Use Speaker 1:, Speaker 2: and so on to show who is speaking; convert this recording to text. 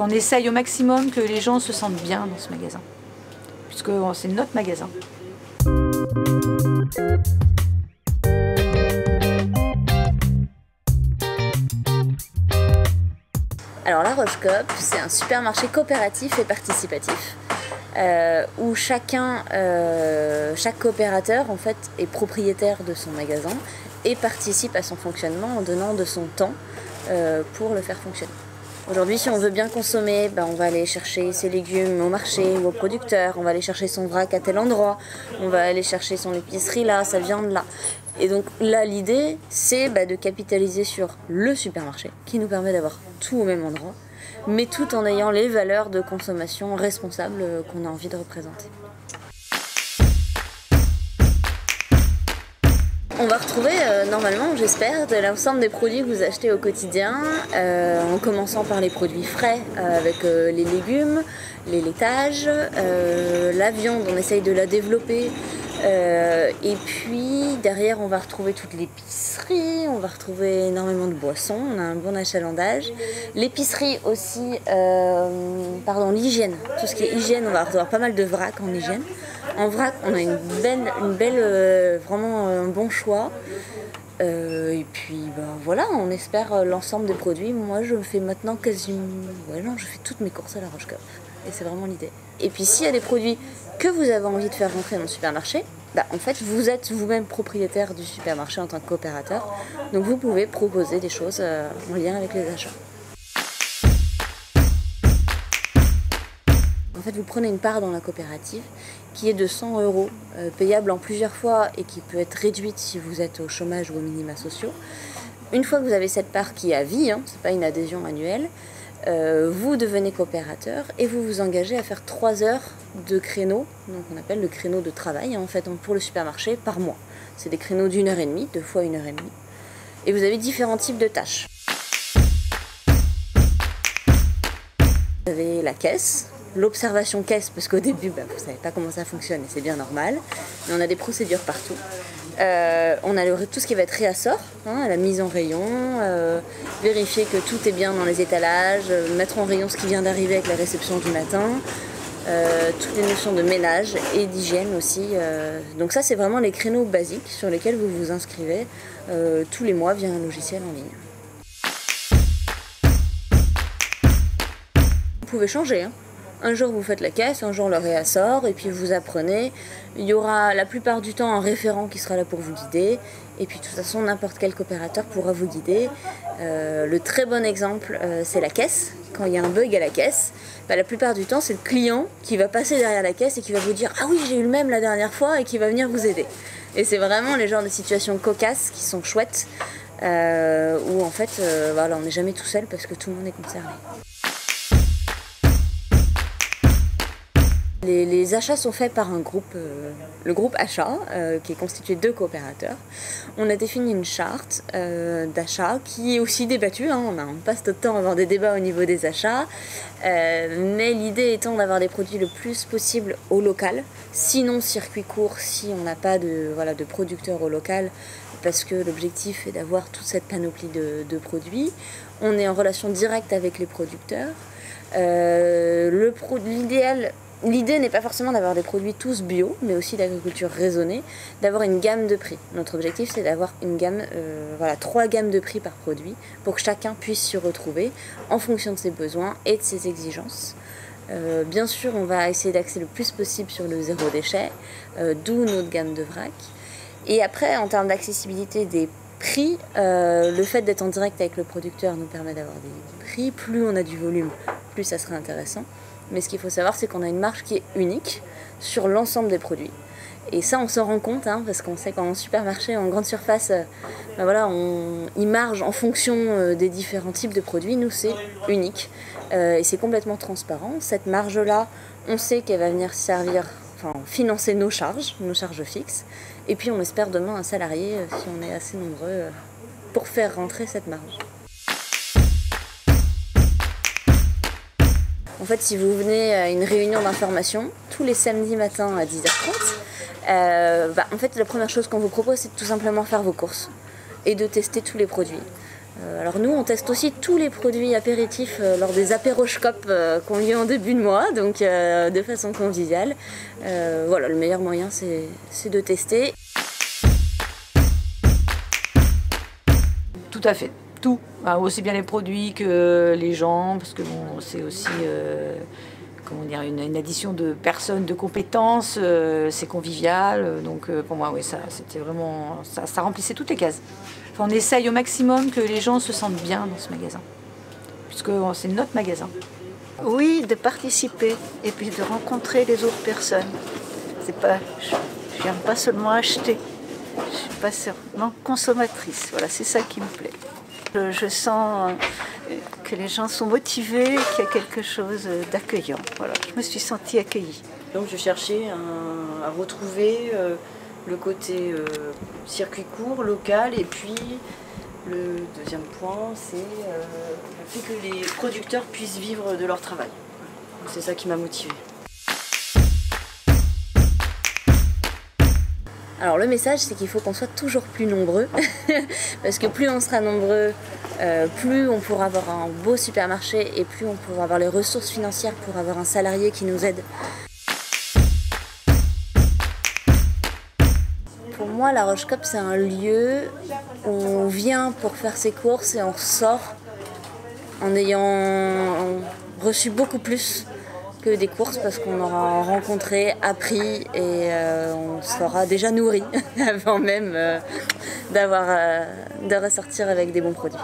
Speaker 1: On essaye au maximum que les gens se sentent bien dans ce magasin, puisque c'est notre magasin.
Speaker 2: Alors la Roche-Coop, c'est un supermarché coopératif et participatif où chaque coopérateur en fait est propriétaire de son magasin et participe à son fonctionnement en donnant de son temps pour le faire fonctionner. Aujourd'hui, si on veut bien consommer, on va aller chercher ses légumes au marché ou au producteur, on va aller chercher son vrac à tel endroit, on va aller chercher son épicerie là, sa viande là. Et donc là, l'idée, c'est de capitaliser sur le supermarché qui nous permet d'avoir tout au même endroit, mais tout en ayant les valeurs de consommation responsables qu'on a envie de représenter. On va retrouver normalement, j'espère, de l'ensemble des produits que vous achetez au quotidien, en commençant par les produits frais avec les légumes, les laitages, la viande, on essaye de la développer, et puis derrière on va retrouver toute l'épicerie, on va retrouver énormément de boissons, on a un bon achalandage. L'épicerie aussi, l'hygiène, tout ce qui est hygiène, on va retrouver pas mal de vrac en hygiène. En vrac, on a une belle vraiment un bon choix. Et puis voilà, on espère l'ensemble des produits. Moi, je fais maintenant je fais toutes mes courses à la Roche-Coop. Et c'est vraiment l'idée. Et puis s'il y a des produits que vous avez envie de faire rentrer dans le supermarché, en fait, vous êtes vous-même propriétaire du supermarché en tant que coopérateur. Donc vous pouvez proposer des choses en lien avec les achats. En fait, vous prenez une part dans la coopérative qui est de 100 €, payable en plusieurs fois et qui peut être réduite si vous êtes au chômage ou aux minima sociaux. Une fois que vous avez cette part qui est à vie, c'est pas une adhésion annuelle, vous devenez coopérateur et vous vous engagez à faire 3 heures de créneau, donc on appelle le créneau de travail en fait pour le supermarché par mois. C'est des créneaux d'1 heure et demie, 2 fois 1 heure et demie. Et vous avez différents types de tâches. Vous avez la caisse, l'observation caisse, parce qu'au début, vous ne savez pas comment ça fonctionne et c'est bien normal. Mais on a des procédures partout. On a tout ce qui va être réassort, la mise en rayon, vérifier que tout est bien dans les étalages, mettre en rayon ce qui vient d'arriver avec la réception du matin, toutes les notions de ménage et d'hygiène aussi. Donc ça, c'est vraiment les créneaux basiques sur lesquels vous vous inscrivez tous les mois via un logiciel en ligne. Vous pouvez changer. Un jour vous faites la caisse, un jour le réassort, et puis vous apprenez. Il y aura la plupart du temps un référent qui sera là pour vous guider, et puis de toute façon n'importe quel coopérateur pourra vous guider. Le très bon exemple, c'est la caisse. Quand il y a un bug à la caisse, la plupart du temps c'est le client qui va passer derrière la caisse et qui va vous dire « Ah oui, j'ai eu le même la dernière fois » et qui va venir vous aider. Et c'est vraiment les genres de situations cocasses qui sont chouettes, où en fait on n'est jamais tout seul parce que tout le monde est concerné. Les achats sont faits par un groupe, le groupe achat, qui est constitué de coopérateurs. On a défini une charte d'achat qui est aussi débattue. On passe notre temps à avoir des débats au niveau des achats, mais l'idée étant d'avoir des produits le plus possible au local, sinon circuit court si on n'a pas de producteurs au local, parce que l'objectif est d'avoir toute cette panoplie de produits. On est en relation directe avec les producteurs. L'idée n'est pas forcément d'avoir des produits tous bio, mais aussi d'agriculture raisonnée, d'avoir une gamme de prix. Notre objectif, c'est d'avoir une gamme, 3 gammes de prix par produit, pour que chacun puisse se retrouver en fonction de ses besoins et de ses exigences. Bien sûr, on va essayer d'axer le plus possible sur le zéro déchet, d'où notre gamme de vrac. Et après, en termes d'accessibilité des prix, le fait d'être en direct avec le producteur nous permet d'avoir des prix. Plus on a du volume, plus ça sera intéressant. Mais ce qu'il faut savoir, c'est qu'on a une marge qui est unique sur l'ensemble des produits. Et ça, on s'en rend compte, parce qu'on sait qu'en supermarché, en grande surface, ils margent en fonction des différents types de produits. Nous, c'est unique. Et c'est complètement transparent. Cette marge-là, on sait qu'elle va venir financer nos charges fixes. Et puis, on espère demain un salarié, si on est assez nombreux, pour faire rentrer cette marge. En fait, si vous venez à une réunion d'information, tous les samedis matins à 10h30, en fait, la première chose qu'on vous propose, c'est de tout simplement faire vos courses et de tester tous les produits. Alors nous, on teste aussi tous les produits apéritifs lors des apéroscopes qu'on lieu en début de mois, donc de façon conviviale. Voilà, le meilleur moyen, c'est de tester.
Speaker 1: Tout à fait, tout. Aussi bien les produits que les gens, parce que bon, c'est aussi comment dire, une addition de personnes, de compétences, c'est convivial. Donc pour moi, oui, ça, c'était vraiment, ça remplissait toutes les cases. Enfin, on essaye au maximum que les gens se sentent bien dans ce magasin, puisque c'est notre magasin.
Speaker 3: Oui, de participer et puis de rencontrer les autres personnes. Je viens pas seulement acheter, je suis pas seulement consommatrice. Voilà, c'est ça qui me plaît. Je sens que les gens sont motivés, qu'il y a quelque chose d'accueillant. Voilà, je me suis sentie accueillie.
Speaker 4: Donc je cherchais à retrouver le côté circuit court, local, et puis le deuxième point, c'est le fait que les producteurs puissent vivre de leur travail. C'est ça qui m'a motivée.
Speaker 2: Alors le message, c'est qu'il faut qu'on soit toujours plus nombreux, parce que plus on sera nombreux, plus on pourra avoir un beau supermarché et plus on pourra avoir les ressources financières pour avoir un salarié qui nous aide. Pour moi, la Roche-Cop, c'est un lieu où on vient pour faire ses courses et on ressort en ayant reçu beaucoup plus que des courses parce qu'on aura rencontré, appris et on sera déjà nourri avant même de ressortir avec des bons produits.